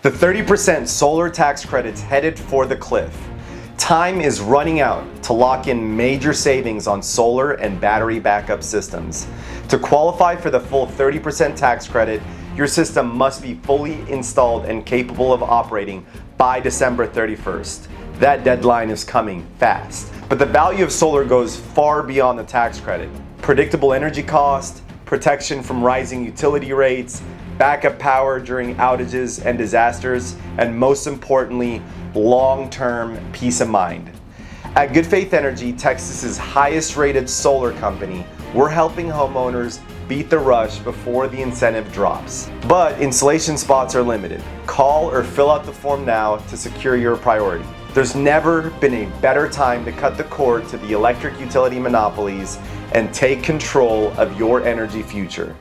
The 30% solar tax credit's headed for the cliff. Time is running out to lock in major savings on solar and battery backup systems. To qualify for the full 30% tax credit, your system must be fully installed and capable of operating by December 31st. That deadline is coming fast. But the value of solar goes far beyond the tax credit. Predictable energy cost, protection from rising utility rates, backup power during outages and disasters, and most importantly, long-term peace of mind. At Good Faith Energy, Texas's highest rated solar company, we're helping homeowners beat the rush before the incentive drops. But installation spots are limited. Call or fill out the form now to secure your priority. There's never been a better time to cut the cord to the electric utility monopolies and take control of your energy future.